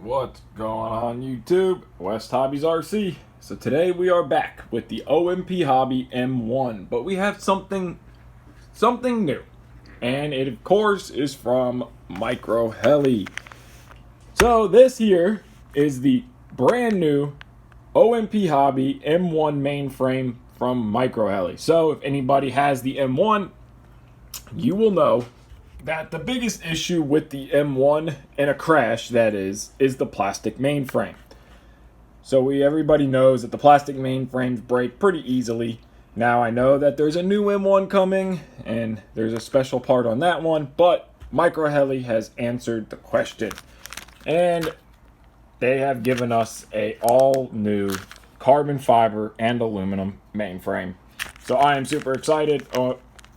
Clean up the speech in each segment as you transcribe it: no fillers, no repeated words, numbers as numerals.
What's going on YouTube? West Hobbies RC. So today we are back with the OMP Hobby M1, but we have something new, and it of course is from MicroHeli. So this here is the brand new OMP Hobby M1 mainframe from MicroHeli. So if anybody has the M1, you will know that the biggest issue with the M1 in a crash, that is the plastic mainframe. So everybody knows that the plastic mainframes break pretty easily. Now I know that there's a new M1 coming and there's a special part on that one, but MicroHeli has answered the question. And they have given us a all new carbon fiber and aluminum mainframe. So I am super excited.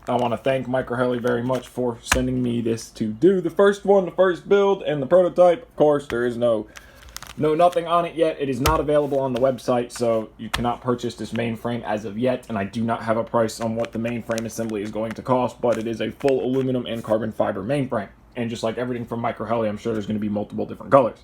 I want to thank MicroHeli very much for sending me this to do the first one, the first build, and the prototype. Of course, there is nothing on it yet. It is not available on the website, so you cannot purchase this mainframe as of yet, and I do not have a price on what the mainframe assembly is going to cost, but it is a full aluminum and carbon fiber mainframe. And just like everything from MicroHeli, I'm sure there's going to be multiple different colors.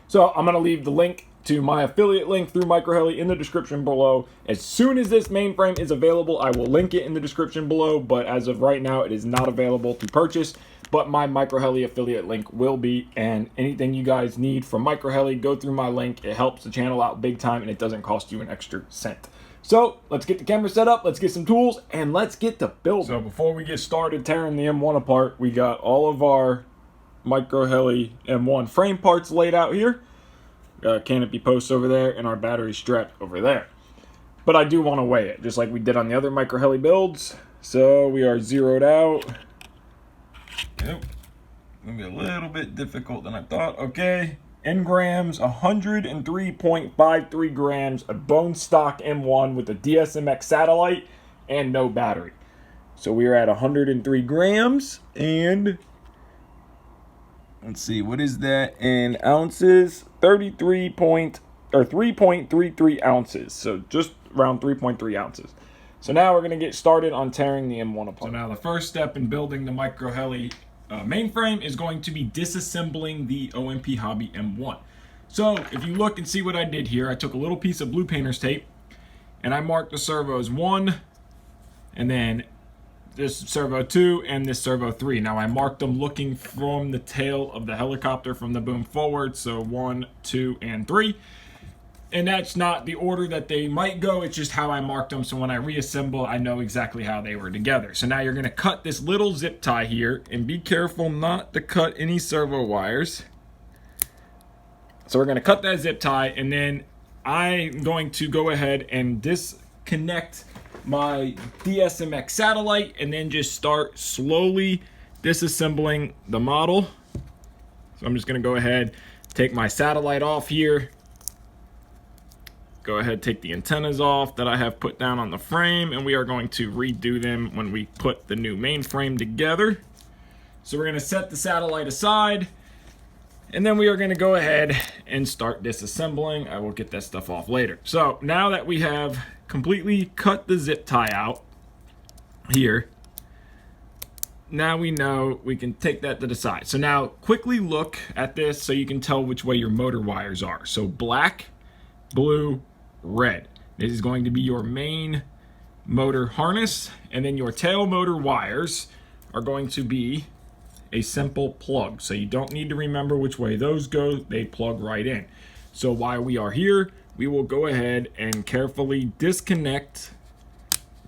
So I'm going to leave the link to my affiliate link through MicroHeli in the description below. As soon as this mainframe is available, I will link it in the description below, but as of right now, it is not available to purchase, but my MicroHeli affiliate link will be, and anything you guys need from MicroHeli, go through my link. It helps the channel out big time, and it doesn't cost you an extra cent. So let's get the camera set up, let's get some tools, and let's get to building. So before we get started tearing the M1 apart, we got all of our MicroHeli M1 frame parts laid out here. Canopy posts over there, and our battery strap over there. But I do want to weigh it, just like we did on the other MicroHeli builds. So we are zeroed out. Yep. Gonna be a little bit difficult than I thought. Okay, in grams, 103.53 grams, a bone stock M1 with a DSMX satellite and no battery. So we are at 103 grams, and let's see, what is that in ounces? 3.33 ounces. So just around 3.3 ounces. So now we're going to get started on tearing the M1 apart. So now the first step in building the MicroHeli mainframe is going to be disassembling the OMP Hobby M1. So if you look and see what I did here, I took a little piece of blue painter's tape and I marked the servos 1, and then this servo 2 and this servo 3. Now I marked them looking from the tail of the helicopter from the boom forward, so 1, 2, and 3. And that's not the order that they might go, it's just how I marked them, so when I reassemble, I know exactly how they were together. So now you're going to cut this little zip tie here, and be careful not to cut any servo wires. So we're going to cut that zip tie, and then I'm going to go ahead and disconnect my DSMX satellite, and then just start slowly disassembling the model. So I'm just going to go ahead, take my satellite off here, go ahead, take the antennas off that I have put down on the frame, and we are going to redo them when we put the new mainframe together. So we're going to set the satellite aside, and then we are going to go ahead and start disassembling. I will get that stuff off later. So now that we have completely cut the zip tie out here, now we know we can take that to the side. So now quickly look at this so you can tell which way your motor wires are. So black, blue, red. This is going to be your main motor harness, and then your tail motor wires are going to be a simple plug. So you don't need to remember which way those go, they plug right in. So while we are here, we will go ahead and carefully disconnect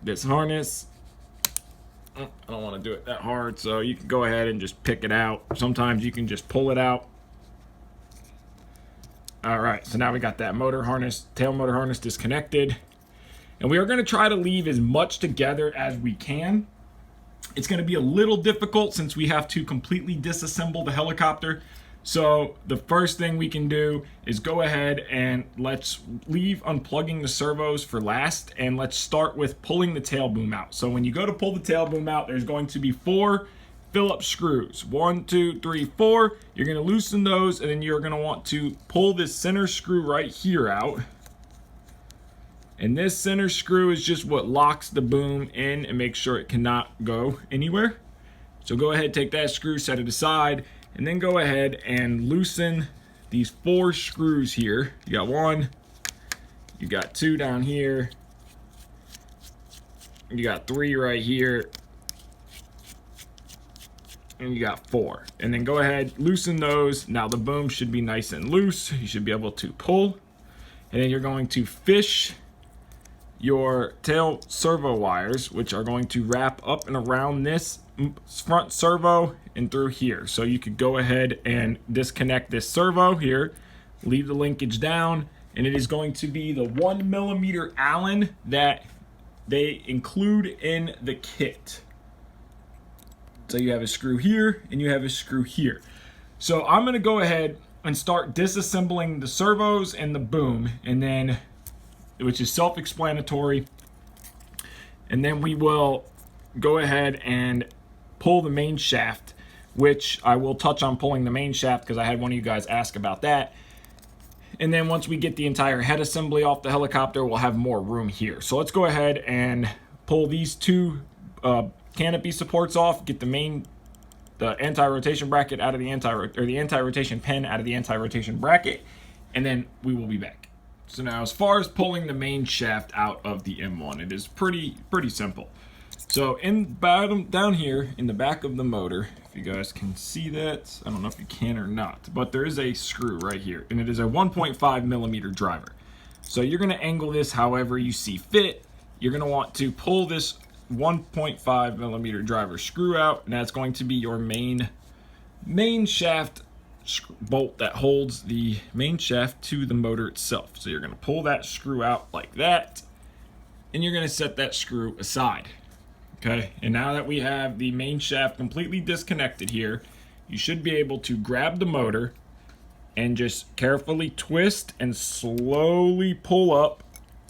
this harness. I don't want to do it that hard, so you can go ahead and just pick it out. Sometimes you can just pull it out. All right, so now we got that motor harness, tail motor harness disconnected. And we are going to try to leave as much together as we can. It's going to be a little difficult since we have to completely disassemble the helicopter. So the first thing we can do is go ahead and let's leave unplugging the servos for last, and let's start with pulling the tail boom out. So when you go to pull the tail boom out, there's going to be 4 Phillips screws. 1, 2, 3, 4. You're going to loosen those, and then you're going to want to pull this center screw right here out. And this center screw is just what locks the boom in and makes sure it cannot go anywhere. So go ahead, take that screw, set it aside, And then go ahead and loosen these 4 screws here. You got 1, you got 2 down here, you got 3 right here, and you got 4. And then go ahead, loosen those. Now the boom should be nice and loose. You should be able to pull. And then you're going to fish your tail servo wires, which are going to wrap up and around this front servo and through here. So you could go ahead and disconnect this servo here, leave the linkage down, and it is going to be the 1mm Allen that they include in the kit. So you have a screw here and you have a screw here. So I'm going to go ahead and start disassembling the servos and the boom, and then, which is self-explanatory, and then we will go ahead and pull the main shaft, which I will touch on pulling the main shaft because I had one of you guys ask about that. And then once we get the entire head assembly off the helicopter, we'll have more room here. So let's go ahead and pull these 2 canopy supports off, get the anti-rotation bracket out of the anti-rotation pin out of the anti-rotation bracket, and then we will be back. So now, as far as pulling the main shaft out of the M1, it is pretty simple. So down here in the back of the motor, if you guys can see that, I don't know if you can or not, but there is a screw right here, and it is a 1.5mm driver. So you're going to angle this however you see fit. You're going to want to pull this 1.5mm driver screw out, and that's going to be your main shaft bolt that holds the main shaft to the motor itself. So you're going to pull that screw out like that, and you're going to set that screw aside. Okay, and now that we have the main shaft completely disconnected here, you should be able to grab the motor and just carefully twist and slowly pull up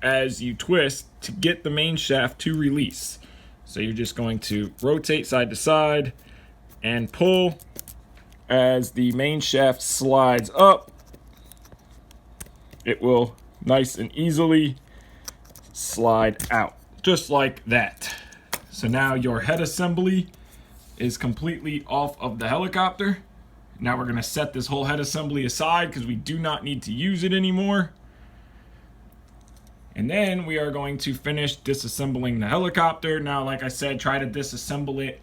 as you twist to get the main shaft to release. So you're just going to rotate side to side and pull as the main shaft slides up. It will nice and easily slide out, just like that. So now your head assembly is completely off of the helicopter. Now we're going to set this whole head assembly aside because we do not need to use it anymore. And then we are going to finish disassembling the helicopter. Now, like I said, try to disassemble it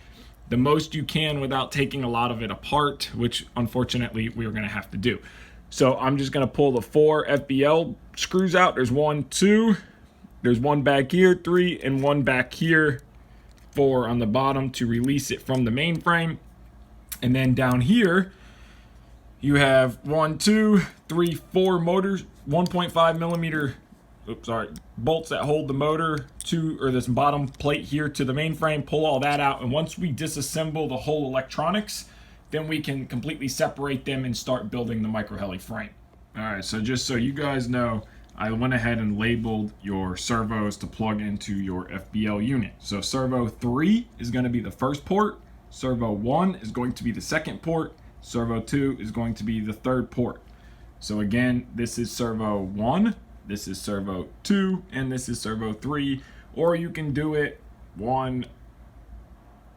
the most you can without taking a lot of it apart, which unfortunately we are going to have to do. So I'm just going to pull the 4 FBL screws out. There's 1, 2, there's 1 back here, 3, and 1 back here, 4 on the bottom to release it from the mainframe. And then down here, you have 1, 2, 3, 4 motors, 1.5mm bolts that hold the motor to, or this bottom plate here to the mainframe. Pull all that out, and once we disassemble the whole electronics, then we can completely separate them and start building the MicroHeli frame. Alright, so just so you guys know, I went ahead and labeled your servos to plug into your FBL unit. So servo 3 is going to be the first port, servo 1 is going to be the second port, servo 2 is going to be the third port. So again, this is servo 1, this is servo 2, and this is servo 3, or you can do it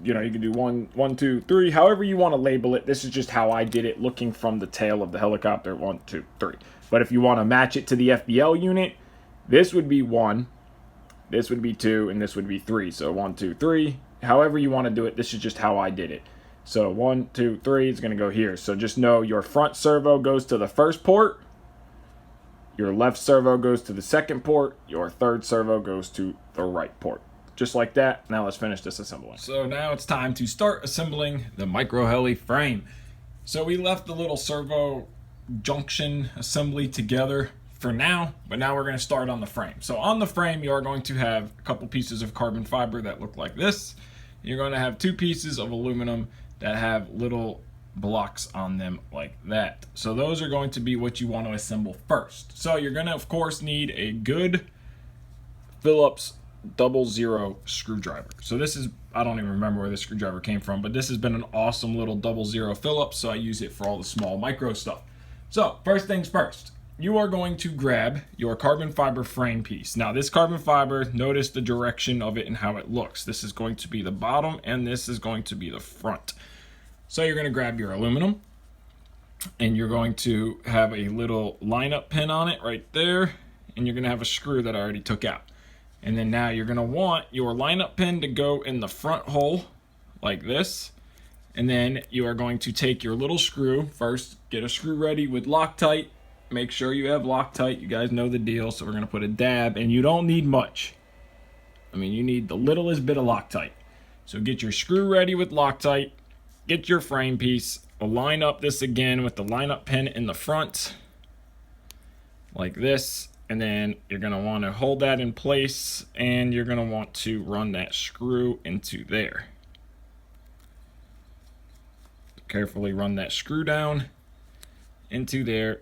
you can do 1, 2, 3, however you want to label it. This is just how I did it looking from the tail of the helicopter, 1, 2, 3. But if you want to match it to the FBL unit, this would be 1, this would be 2, and this would be 3. So 1, 2, 3, however you want to do it, this is just how I did it. So 1, 2, 3 is going to go here. So just know your front servo goes to the first port, your left servo goes to the second port, your third servo goes to the right port. Just like that. Now let's finish disassembling. So now it's time to start assembling the MicroHeli frame. So we left the little servo junction assembly together for now, but now we're going to start on the frame. So on the frame, you are going to have a couple pieces of carbon fiber that look like this. You're going to have 2 pieces of aluminum that have little blocks on them like that. So those are going to be what you want to assemble first. So you're going to, of course, need a good Phillips 00 screwdriver. So this is, I don't even remember where this screwdriver came from, but this has been an awesome little 00 Phillips, so I use it for all the small micro stuff. So first things first, you are going to grab your carbon fiber frame piece. Now this carbon fiber, notice the direction of it and how it looks. This is going to be the bottom and this is going to be the front. So you're going to grab your aluminum, And you're going to have a little lineup pin on it right there, and you're going to have a screw that I already took out. And then now you're going to want your lineup pin to go in the front hole like this. And then you are going to take your little screw. First, get a screw ready with Loctite. Make sure you have Loctite. You guys know the deal. So we're going to put a dab, and you don't need much. I mean, you need the littlest bit of Loctite. So get your screw ready with Loctite. Get your frame piece. Line up this again with the lineup pin in the front like this. And then you're going to want to hold that in place, and you're going to want to run that screw into there. Carefully run that screw down into there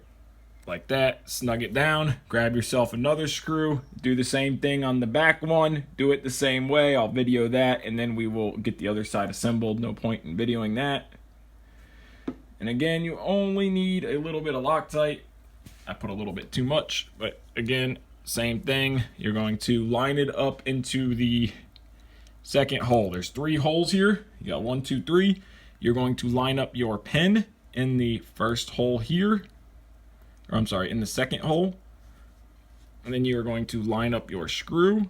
like that. Snug it down. Grab yourself another screw. Do the same thing on the back one. Do it the same way. I'll video that, and then we will get the other side assembled. No point in videoing that. And again, you only need a little bit of Loctite. I put a little bit too much, but again, same thing. You're going to line it up into the second hole. There's 3 holes here. You got 1, 2, 3. You're going to line up your pin in the first hole here. Or I'm sorry, in the second hole. And then you're going to line up your screw.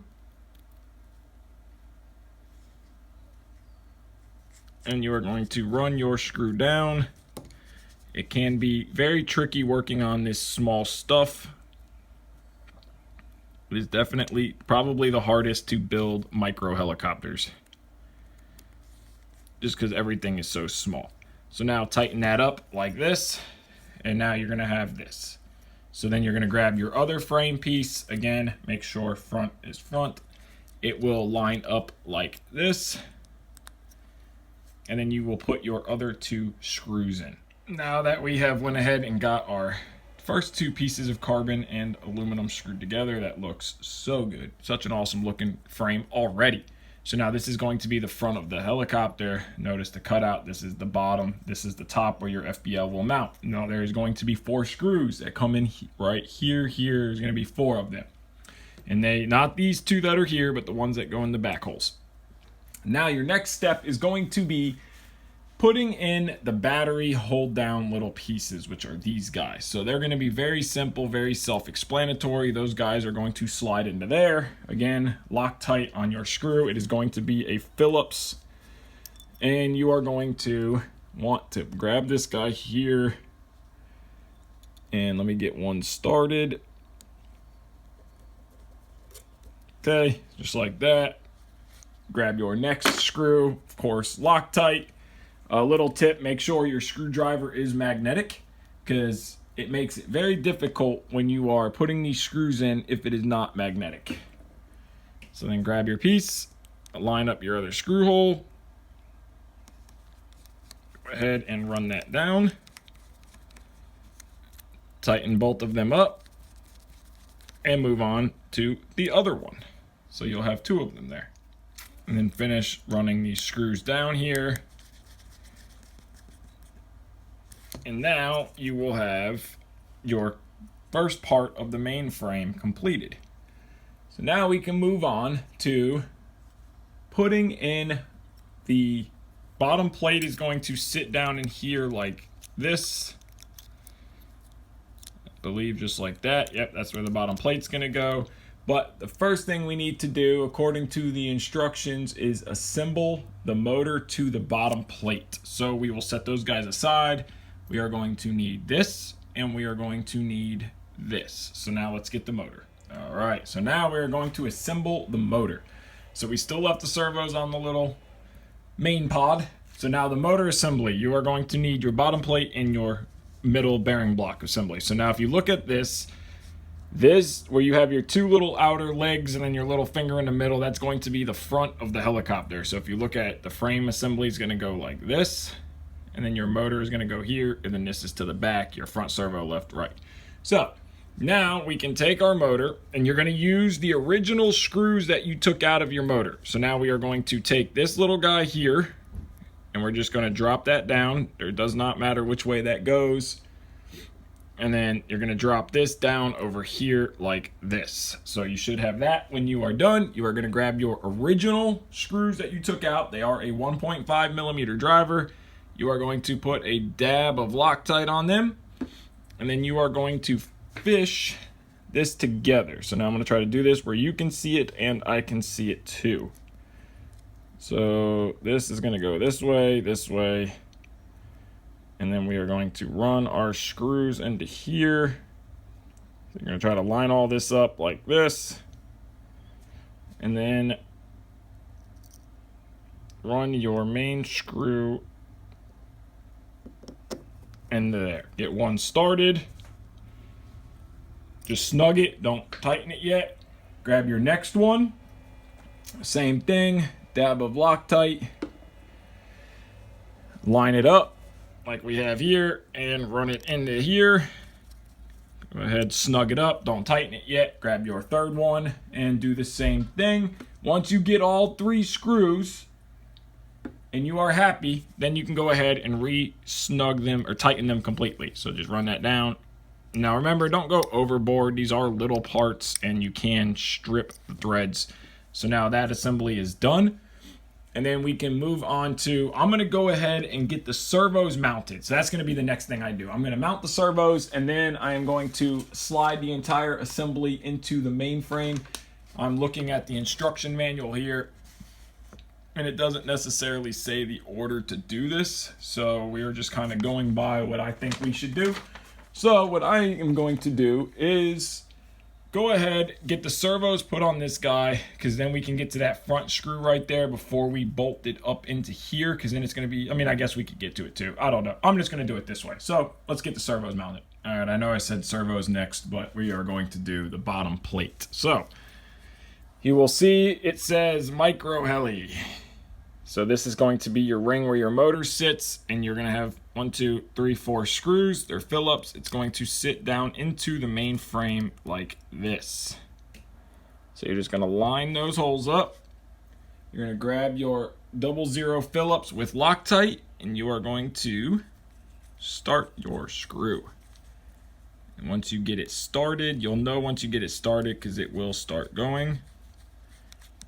And you are going to run your screw down. It can be very tricky working on this small stuff. It is definitely probably the hardest to build micro helicopters, just because everything is so small. So now tighten that up like this, and now you're gonna have this. So then you're gonna grab your other frame piece. Again, make sure front is front. It will line up like this, and then you will put your other 2 screws in. Now that we have went ahead and got our first 2 pieces of carbon and aluminum screwed together, that looks so good. Such an awesome looking frame already. So now this is going to be the front of the helicopter. Notice the cutout. This is the bottom. This is the top where your FBL will mount. Now there's going to be 4 screws that come in right here. There's going to be 4 of them. And they, not these 2 that are here, but the ones that go in the back holes. Now your next step is going to be putting in the battery hold down little pieces, which are these guys. So they're going to be very simple, very self-explanatory. Those guys are going to slide into there. Again, Loctite on your screw. It is going to be a Phillips, and you are going to want to grab this guy here, and let me get one started. Okay, just like that. Grab your next screw, of course, Loctite. A little tip, make sure your screwdriver is magnetic, because it makes it very difficult when you are putting these screws in if it is not magnetic. So then grab your piece, line up your other screw hole, go ahead and run that down, tighten both of them up, and move on to the other one. So you'll have 2 of them there. And then finish running these screws down here. And now you will have your first part of the main frame completed. So now we can move on to putting in the bottom plate. Is going to sit down in here like this. I believe just like that. Yep, that's where the bottom plate's gonna go. But the first thing we need to do, according to the instructions, is assemble the motor to the bottom plate. So we will set those guys aside. We are going to need this, and we are going to need this. So now let's get the motor. All right, so now we're going to assemble the motor. So we still left the servos on the little main pod. So now the motor assembly, you are going to need your bottom plate and your middle bearing block assembly. So now if you look at this where you have your 2 little outer legs and then your little finger in the middle, that's going to be the front of the helicopter. So if you look at the frame assembly, is going to go like this. And then your motor is going to go here, and then this is to the back, your front servo left, right. So now we can take our motor, and you're going to use the original screws that you took out of your motor. So now we are going to take this little guy here, and we're just going to drop that down. It does not matter which way that goes. And then you're going to drop this down over here like this. So you should have that when you are done. You are going to grab your original screws that you took out. They are a 1.5 millimeter driver. you are going to put a dab of Loctite on them, and then you are going to fish this together. So now I'm going to try to do this where you can see it and I can see it too. So this is going to go this way, and then we are going to run our screws into here. So you're going to try to line all this up like this, and then run your main screw into there. Get one started. Just snug it, don't tighten it yet. Grab your next one. Same thing, dab of Loctite. Line it up like we have here and run it into here. Go ahead, snug it up, don't tighten it yet. Grab your third one and do the same thing. Once you get all 3 screws and you are happy, then you can go ahead and re-snug them or tighten them completely. So just run that down. Now remember, don't go overboard. These are little parts and you can strip the threads. So now that assembly is done. And then we can move on to, I'm going to go ahead and get the servos mounted. So that's going to be the next thing I do. I'm going to mount the servos, and then I am going to slide the entire assembly into the mainframe. I'm looking at the instruction manual here, and it doesn't necessarily say the order to do this. So we are just kind of going by what I think we should do. So what I am going to do is go ahead, get the servos put on this guy, because then we can get to that front screw right there before we bolt it up into here, because then it's going to be, I mean, I guess we could get to it too. I don't know. I'm just going to do it this way. So let's get the servos mounted. All right, I know I said servos next, but we are going to do the bottom plate. So you will see it says MicroHeli. So this is going to be your ring where your motor sits, and you're going to have 1, 2, 3, 4 screws. They're Phillips. It's going to sit down into the main frame like this. So you're just going to line those holes up. You're going to grab your 00 Phillips with Loctite, and you are going to start your screw. And once you get it started, you'll know once you get it started because it will start going.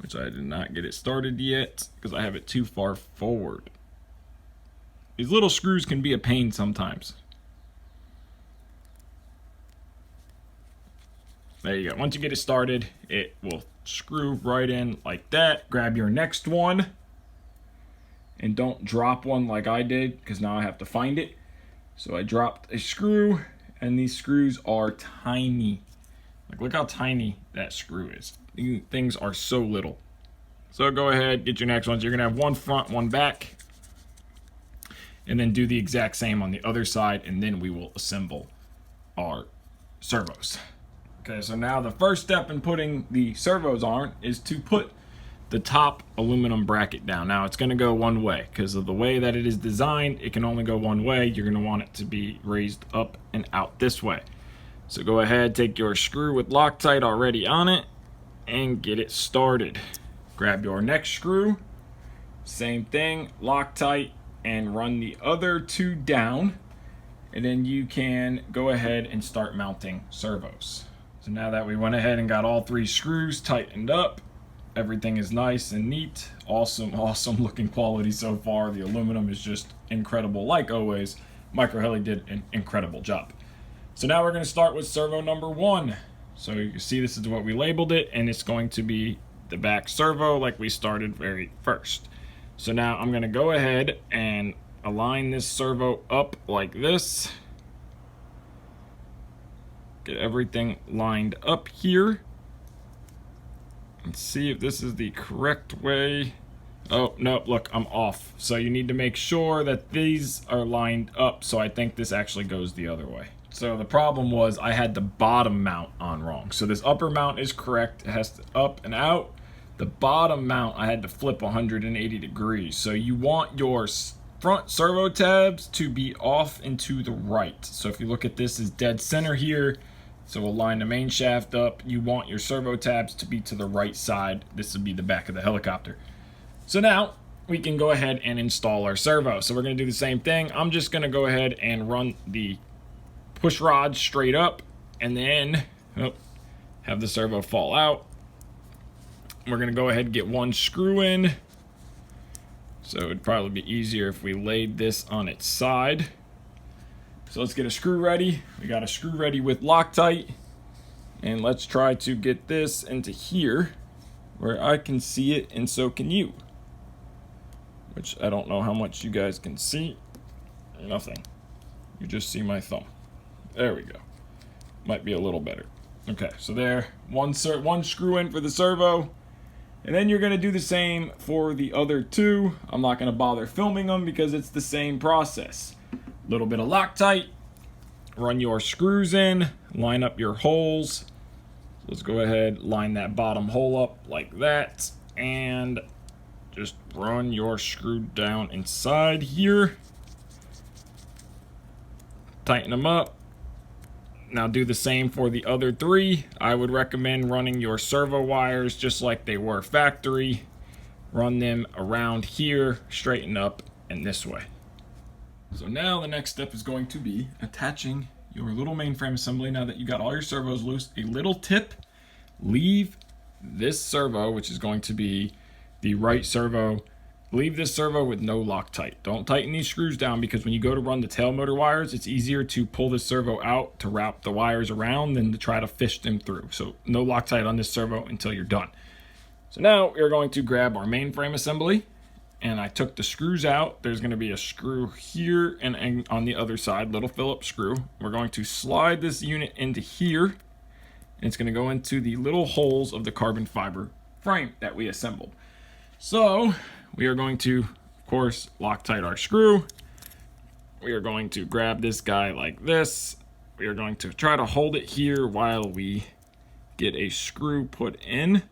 Which I did not get it started yet because I have it too far forward. These little screws can be a pain sometimes. There you go. Once you get it started, it will screw right in like that. Grab your next one. And don't drop one like I did, because now I have to find it. So I dropped a screw, and these screws are tiny. Like, look how tiny that screw is. These things are so little. So go ahead, get your next ones. You're going to have one front, one back. And then do the exact same on the other side, and then we will assemble our servos. Okay, so now the first step in putting the servos on is to put the top aluminum bracket down. Now it's going to go one way because of the way that it is designed. It can only go one way. You're going to want it to be raised up and out this way. So go ahead, take your screw with Loctite already on it and get it started. Grab your next screw, same thing, Loctite, and run the other 2 down, and then you can go ahead and start mounting servos. So now that we went ahead and got all 3 screws tightened up, everything is nice and neat. Awesome looking quality so far. The aluminum is just incredible. Like always, MicroHeli did an incredible job. So now we're going to start with servo number 1. So you can see this is what we labeled it, and it's going to be the back servo like we started very first. So now I'm going to go ahead and align this servo up like this. Get everything lined up here. And see if this is the correct way. Oh, no, look, I'm off. So you need to make sure that these are lined up. So I think this actually goes the other way. So the problem was I had the bottom mount on wrong. So this upper mount is correct. It has to up and out. The bottom mount I had to flip 180 degrees. So you want your front servo tabs to be off and to the right. So if you look at this as dead center here, so we'll line the main shaft up. You want your servo tabs to be to the right side. This would be the back of the helicopter. So now we can go ahead and install our servo. So we're going to do the same thing. I'm just going to go ahead and run the push rod straight up and then have the servo fall out. We're going to go ahead and get one screw in. So it'd probably be easier if we laid this on its side. So let's get a screw ready. We got a screw ready with Loctite. And let's try to get this into here where I can see it and so can you. Which I don't know how much you guys can see. Nothing. You just see my thumb. There we go. Might be a little better. Okay, so there. One screw in for the servo. And then you're going to do the same for the other two. I'm not going to bother filming them because it's the same process. A little bit of Loctite. Run your screws in. Line up your holes. So let's go ahead, line that bottom hole up like that. And just run your screw down inside here. Tighten them up. Now do the same for the other three. I would recommend running your servo wires just like they were factory. Run them around here, straighten up, and this way. So now the next step is going to be attaching your little mainframe assembly. Now that you got all your servos loose, a little tip, leave this servo, which is going to be the right servo, leave this servo with no Loctite. Don't tighten these screws down because when you go to run the tail motor wires, it's easier to pull this servo out to wrap the wires around than to try to fish them through. So no Loctite on this servo until you're done. So now we're going to grab our mainframe assembly, and I took the screws out. There's going to be a screw here and on the other side, little Phillips screw. We're going to slide this unit into here, and it's going to go into the little holes of the carbon fiber frame that we assembled. So we are going to, of course, Loctite our screw. We are going to grab this guy like this. We are going to try to hold it here while we get a screw put in.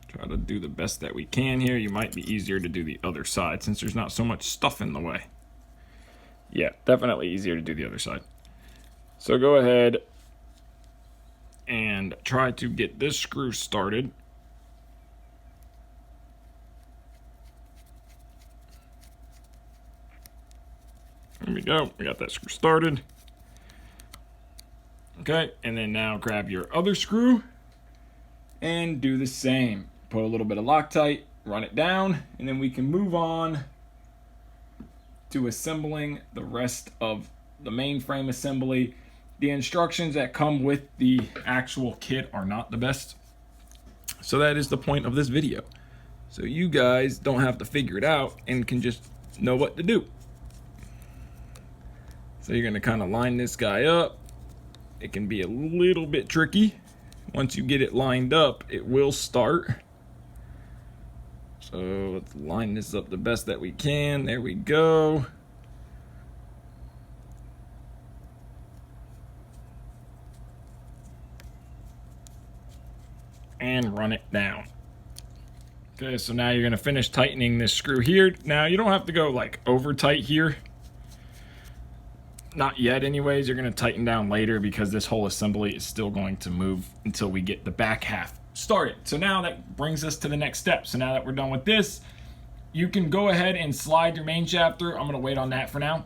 Try to do the best that we can here. You might be easier to do the other side since there's not so much stuff in the way. Yeah, definitely easier to do the other side. So go ahead and try to get this screw started. There we go. We got that screw started. Okay, and then now grab your other screw and do the same. Put a little bit of Loctite, run it down, and then we can move on to assembling the rest of the mainframe assembly. The instructions that come with the actual kit are not the best. So that is the point of this video. So you guys don't have to figure it out and can just know what to do. So you're going to kind of line this guy up. It can be a little bit tricky. Once you get it lined up, it will start. So let's line this up the best that we can. There we go. And run it down. Okay, so now you're going to finish tightening this screw here. Now you don't have to go like over tight here. Not yet anyways. You're going to tighten down later because this whole assembly is still going to move until we get the back half started. So now that brings us to the next step. So now that we're done with this, you can go ahead and slide your main shaft through. I'm going to wait on that for now.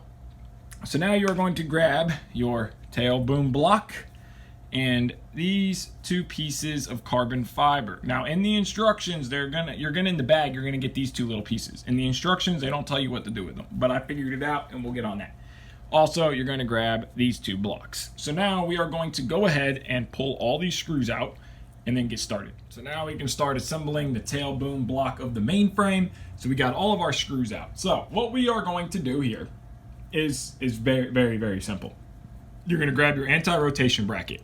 So now you're going to grab your tail boom block and these two pieces of carbon fiber. Now in the instructions, you're gonna in the bag, you're gonna get these two little pieces. In the instructions, they don't tell you what to do with them, but I figured it out and we'll get on that. Also, you're going to grab these two blocks. So now we are going to go ahead and pull all these screws out and then get started. So now we can start assembling the tail boom block of the mainframe. So we got all of our screws out. So what we are going to do here is very, very, very simple. You're going to grab your anti-rotation bracket.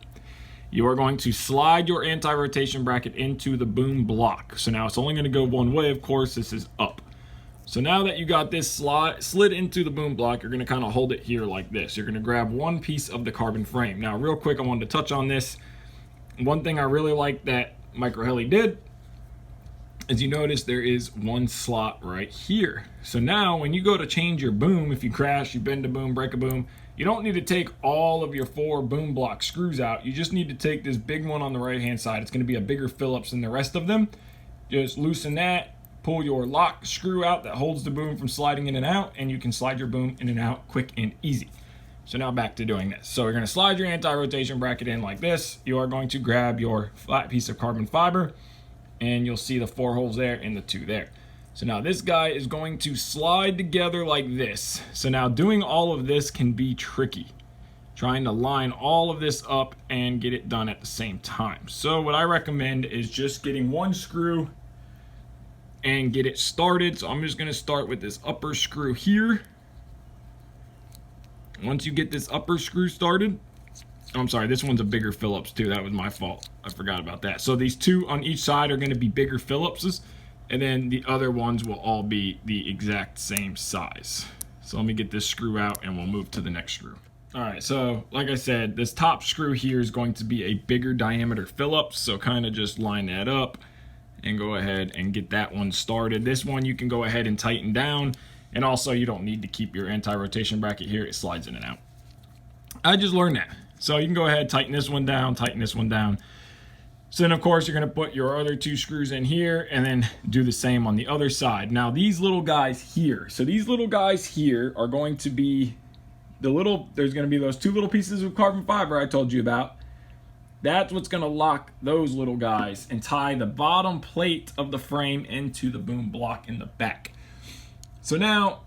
You are going to slide your anti-rotation bracket into the boom block. So now it's only going to go one way, of course. This is up. So now that you got this slid into the boom block, you're going to kind of hold it here like this. You're going to grab one piece of the carbon frame. Now, real quick, I wanted to touch on this. One thing I really like that MicroHeli did is you notice there is one slot right here. So now when you go to change your boom, if you crash, you bend a boom, break a boom, you don't need to take all of your 4 boom block screws out. You just need to take this big one on the right-hand side. It's going to be a bigger Phillips than the rest of them. Just loosen that. Pull your lock screw out that holds the boom from sliding in and out, and you can slide your boom in and out quick and easy. So now back to doing this. So you're going to slide your anti-rotation bracket in like this. You are going to grab your flat piece of carbon fiber, and you'll see the 4 holes there and the 2 there. So now this guy is going to slide together like this. So now doing all of this can be tricky, trying to line all of this up and get it done at the same time. So what I recommend is just getting one screw and get it started. So I'm just going to start with this upper screw here. Once you get this upper screw started, I'm sorry, this one's a bigger Phillips too. That was my fault. I forgot about that. So these two on each side are going to be bigger Phillipses, and then the other ones will all be the exact same size. So let me get this screw out and we'll move to the next screw. All right, so like I said, this top screw here is going to be a bigger diameter Phillips, so kind of just line that up and go ahead and get that one started. This one you can go ahead and tighten down, and also you don't need to keep your anti-rotation bracket here. It slides in and out. I just learned that. So you can go ahead, tighten this one down, tighten this one down. So then of course you're gonna put your other two screws in here and then do the same on the other side. Now these little guys here, so these little guys here are going to be there's gonna be those two little pieces of carbon fiber I told you about. That's what's gonna lock those little guys and tie the bottom plate of the frame into the boom block in the back. So now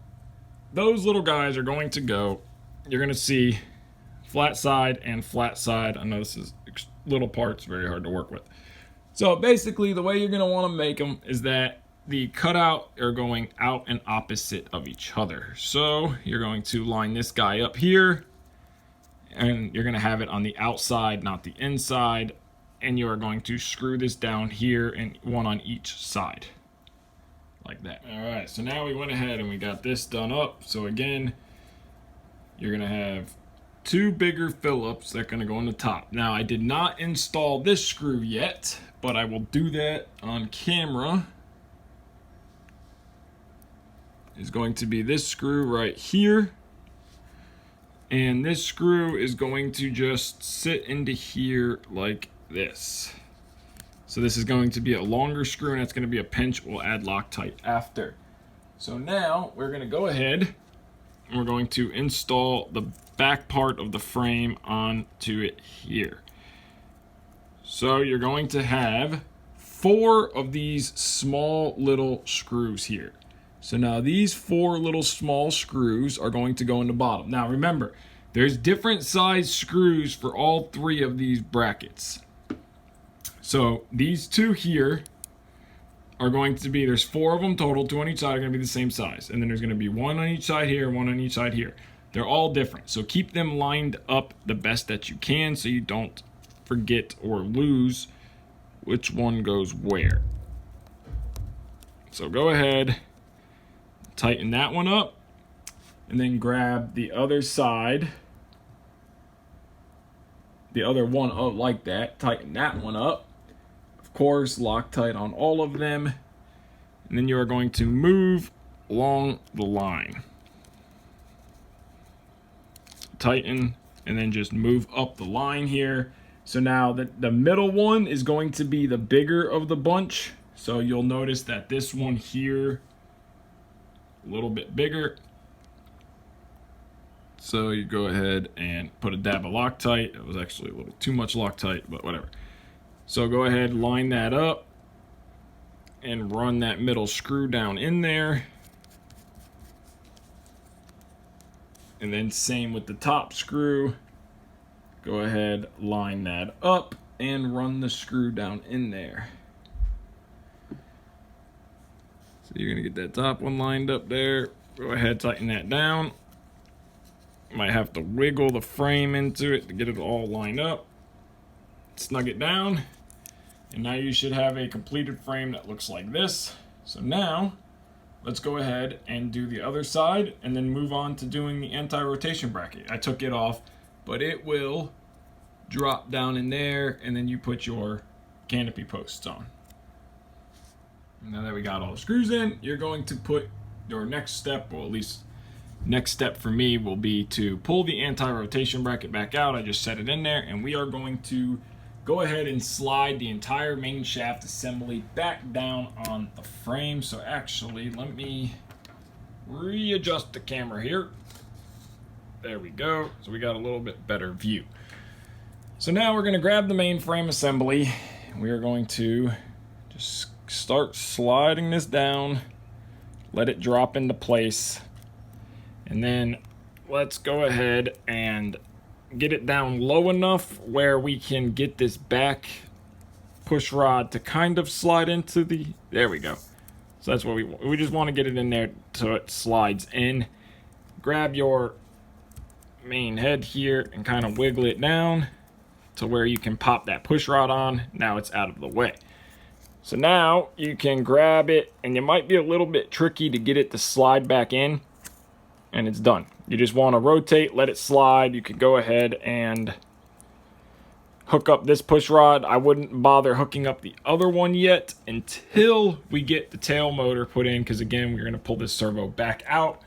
those little guys are going to go, you're gonna see flat side and flat side. I know this is little parts, very hard to work with. So basically the way you're gonna wanna make them is that the cutout are going out and opposite of each other. So you're going to line this guy up here, and you're gonna have it on the outside, not the inside. And you are going to screw this down here and one on each side, like that. All right, so now we went ahead and we got this done up. So again, you're gonna have two bigger Phillips that are gonna go on the top. Now I did not install this screw yet, but I will do that on camera. Is going to be this screw right here, and this screw is going to just sit into here like this. So this is going to be a longer screw, and it's going to be a pinch. We'll add Loctite after. So now we're going to go ahead and we're going to install the back part of the frame onto it here. So you're going to have 4 of these small little screws here. So now these 4 little small screws are going to go in the bottom. Now remember, there's different size screws for all 3 of these brackets. So these 2 here are going to be, there's 4 of them total, 2 on each side are going to be the same size. And then there's going to be 1 on each side here, 1 on each side here. They're all different. So keep them lined up the best that you can so you don't forget or lose which one goes where. So go ahead, tighten that one up, and then grab the other side, the other one up like that, tighten that one up. Of course, Loctite on all of them, and then you are going to move along the line. Tighten, and then just move up the line here. So now the middle one is going to be the bigger of the bunch. So you'll notice that this one here, a little bit bigger. So you go ahead and put a dab of Loctite. It was actually a little too much Loctite, but whatever. So go ahead, line that up and run that middle screw down in there. And then same with the top screw. Go ahead, line that up and run the screw down in there. So you're gonna get that top one lined up there. Go ahead, tighten that down. Might have to wiggle the frame into it to get it all lined up. Snug it down. And now you should have a completed frame that looks like this. So now, let's go ahead and do the other side and then move on to doing the anti-rotation bracket. I took it off, but it will drop down in there, and then you put your canopy posts on. Now that we got all the screws in, you're going to put your next step, or at least next step for me will be to pull the anti-rotation bracket back out. I just set it in there, and we are going to go ahead and slide the entire main shaft assembly back down on the frame. So actually, let me readjust the camera here. There we go. So we got a little bit better view. So now we're going to grab the main frame assembly. We are going to just start sliding this down let it drop into place, and then let's go ahead and get it down low enough where we can get this back push rod to kind of slide into the, there we go. So that's what we just want to get it in there so it slides in. Grab your main head here and kind of wiggle it down to where you can pop that push rod on. Now it's out of the way. So now you can grab it, and it might be a little bit tricky to get it to slide back in, and it's done. You just want to rotate, let it slide. You could go ahead and hook up this push rod. I wouldn't bother hooking up the other one yet until we get the tail motor put in, because again, we're going to pull this servo back out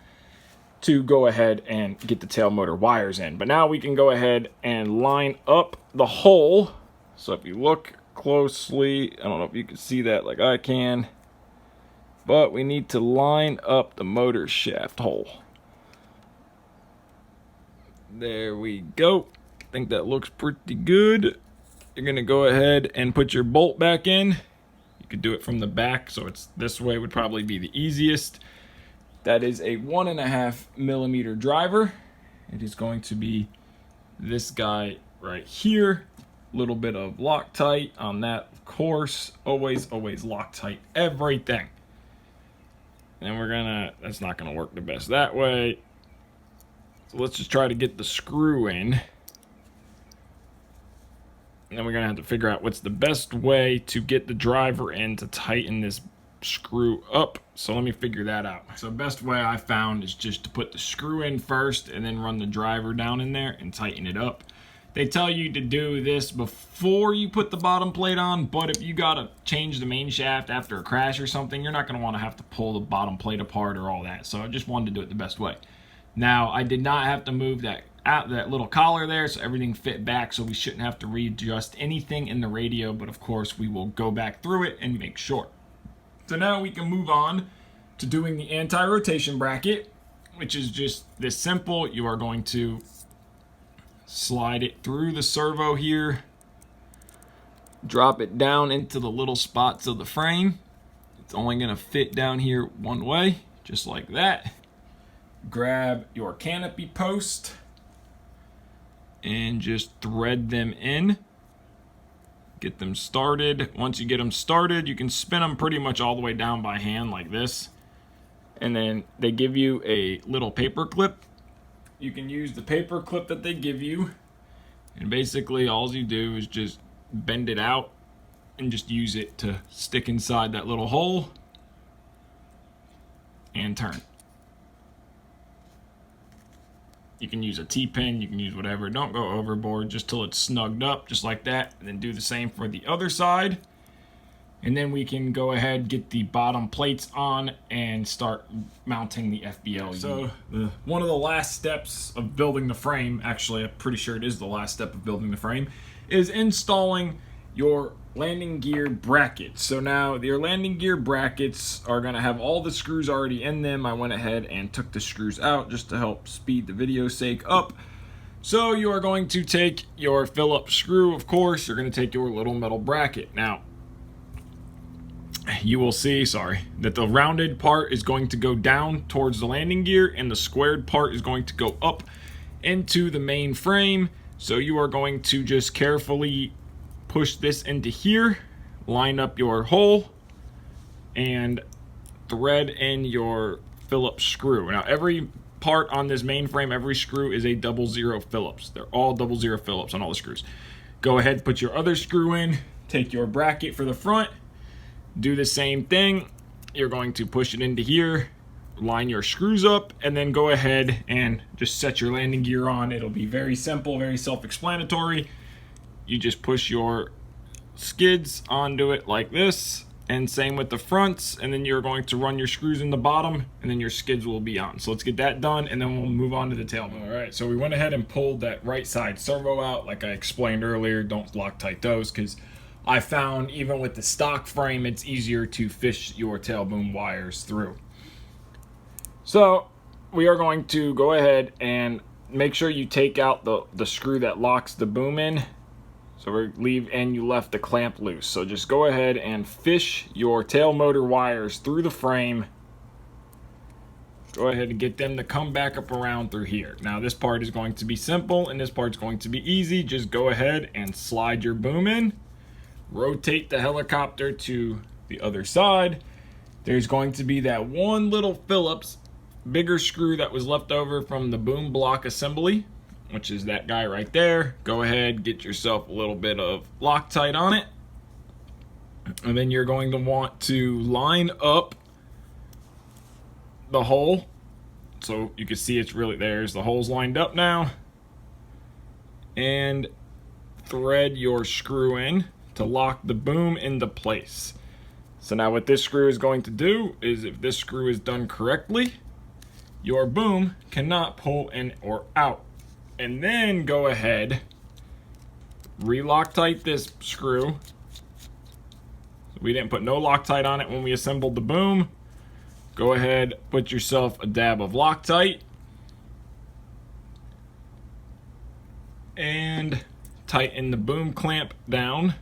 to go ahead and get the tail motor wires in. But now we can go ahead and line up the hole. So if you look closely, I don't know if you can see that like I can, but we need to line up the motor shaft hole. There we go. I think that looks pretty good. You're gonna go ahead and put your bolt back in. You could do it from the back, so it's this way would probably be the easiest. That is a 1.5 millimeter driver. It is going to be this guy right here. Little bit of Loctite on that, of course. Always Loctite everything. And we're gonna, that's not gonna work the best that way. So let's just try to get the screw in. And then we're gonna have to figure out what's the best way to get the driver in to tighten this screw up. So let me figure that out. So the best way I found is just to put the screw in first and then run the driver down in there and tighten it up. They tell you to do this before you put the bottom plate on, but if you gotta change the main shaft after a crash or something, you're not gonna wanna have to pull the bottom plate apart or all that. So I just wanted to do it the best way. Now, I did not have to move that little collar there, so everything fit back, so we shouldn't have to readjust anything in the radio, but of course we will go back through it and make sure. So now we can move on to doing the anti-rotation bracket, which is just this simple. You are going to slide it through the servo here, drop it down into the little spots of the frame. It's only going to fit down here one way, just like that. Grab your canopy post and just thread them in. Get them started. Once you get them started, you can spin them pretty much all the way down by hand like this. And then they give you a little paper clip. You can use the paper clip that they give you, and basically all you do is just bend it out and just use it to stick inside that little hole and turn. You can use a T-pin, you can use whatever. Don't go overboard, just till it's snugged up, just like that. And then do the same for the other side. And then we can go ahead, get the bottom plates on, and start mounting the FBL. So one of the last steps of building the frame, actually I'm pretty sure it is the last step of building the frame, is installing your landing gear brackets. So now your landing gear brackets are going to have all the screws already in them. I went ahead and took the screws out just to help speed the video's sake up. So you are going to take your Phillips screw, of course. You're going to take your little metal bracket. Now, you will see, that the rounded part is going to go down towards the landing gear, and the squared part is going to go up into the main frame. So you are going to just carefully push this into here, line up your hole, and thread in your Phillips screw. Now, every part on this main frame, every screw is a 00 Phillips. They're all 00 Phillips on all the screws. Go ahead, put your other screw in, take your bracket for the front, do the same thing. You're going to push it into here, line your screws up, and then go ahead and just set your landing gear on. It'll be very simple, very self-explanatory. You just push your skids onto it like this, and same with the fronts, and then you're going to run your screws in the bottom, and then your skids will be on. So let's get that done, and then we'll move on to the tail. All right, so we went ahead and pulled that right side servo out. Like I explained earlier, don't Loctite those, because I found even with the stock frame, it's easier to fish your tail boom wires through. So we are going to go ahead and make sure you take out the screw that locks the boom in. So you left the clamp loose. So just go ahead and fish your tail motor wires through the frame go ahead and get them to come back up around through here. Now this part is going to be simple and this part's going to be easy. Just go ahead and slide your boom in, rotate the helicopter to the other side. There's going to be that one little Phillips bigger screw that was left over from the boom block assembly, which is that guy right there. Go ahead, get yourself a little bit of Loctite on it. And then you're going to want to line up the hole. So you can see it's really, there's the holes lined up now. And thread your screw in to lock the boom into place. So now what this screw is going to do is, if this screw is done correctly, your boom cannot pull in or out. And then go ahead, re-Loctite this screw. We didn't put no Loctite on it when we assembled the boom. Go ahead, put yourself a dab of Loctite. And tighten the boom clamp down.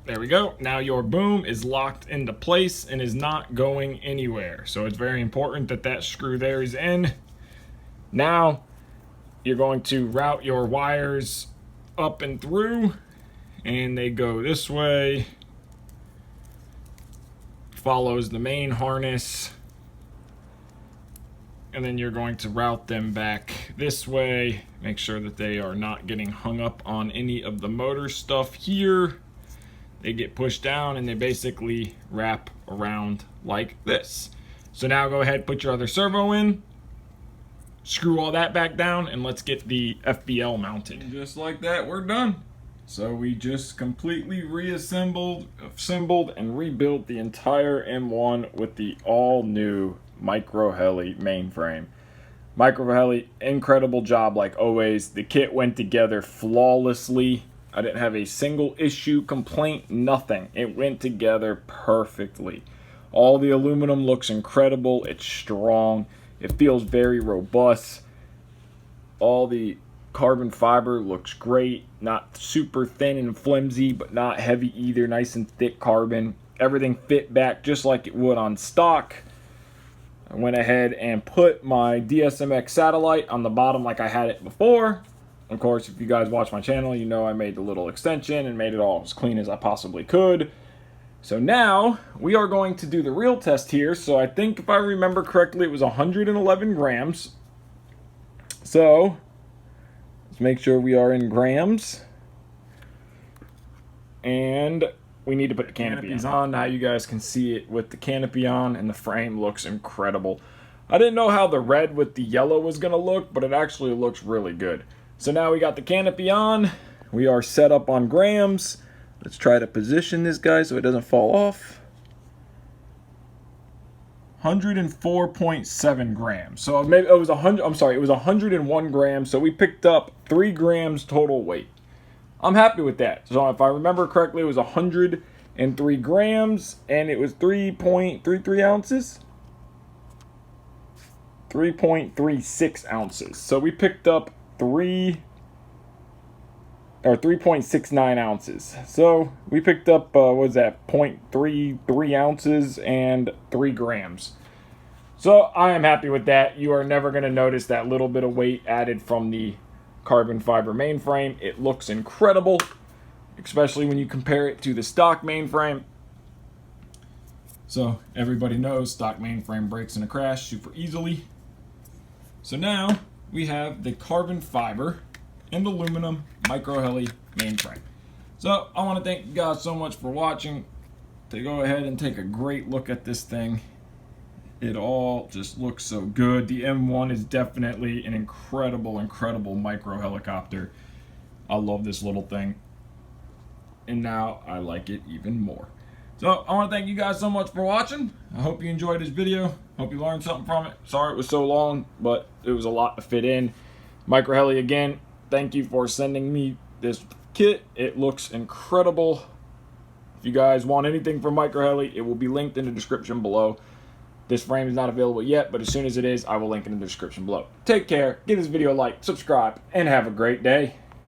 There we go. Now your boom is locked into place and is not going anywhere. So it's very important that that screw there is in. Now you're going to route your wires up and through, and they go this way, follows the main harness, and then you're going to route them back this way. Make sure that they are not getting hung up on any of the motor stuff here. They get pushed down and they basically wrap around like this. So now go ahead, put your other servo in, screw all that back down, and let's get the FBL mounted. And just like that, we're done. So we just completely assembled and rebuilt the entire M1 with the all new MicroHeli mainframe. MicroHeli, incredible job like always. The kit went together flawlessly. I didn't have a single issue, complaint, nothing. It went together perfectly. All the aluminum looks incredible. It's strong. It feels very robust. All the carbon fiber looks great. Not super thin and flimsy, but not heavy either. Nice and thick carbon. Everything fit back just like it would on stock. I went ahead and put my DSMX satellite on the bottom like I had it before. Of course, if you guys watch my channel, you know I made the little extension and made it all as clean as I possibly could. So now we are going to do the real test here. So I think if I remember correctly, it was 111 grams. So let's make sure we are in grams. And we need to put the canopies on. Now you guys can see it with the canopy on, and the frame looks incredible. I didn't know how the red with the yellow was going to look, but it actually looks really good. So now we got the canopy on. We are set up on grams. Let's try to position this guy so it doesn't fall off. 104.7 grams. So maybe it was 100. I'm sorry, it was 101 grams. So we picked up 3 grams total weight. I'm happy with that. So if I remember correctly, it was 103 grams, and it was 3.33 ounces. 3.36 ounces. So we picked up 3.69 ounces. So we picked up what was that, 0.33 ounces and 3 grams. So I am happy with that. You are never going to notice that little bit of weight added from the carbon fiber mainframe. It looks incredible, especially when you compare it to the stock mainframe. So everybody knows stock mainframe breaks in a crash super easily. So now we have the carbon fiber and aluminum MicroHeli mainframe. So I want to thank you guys so much for watching. To go ahead and take a great look at this thing. It all just looks so good. The M1 is definitely an incredible micro helicopter. I love this little thing, and now I like it even more. So I want to thank you guys so much for watching. I hope you enjoyed this video. Hope you learned something from it. Sorry it was so long, but it was a lot to fit in. MicroHeli, again, thank you for sending me this kit. It looks incredible. If you guys want anything from MicroHeli, it will be linked in the description below. This frame is not available yet, but as soon as it is, I will link it in the description below. Take care, give this video a like, subscribe, and have a great day.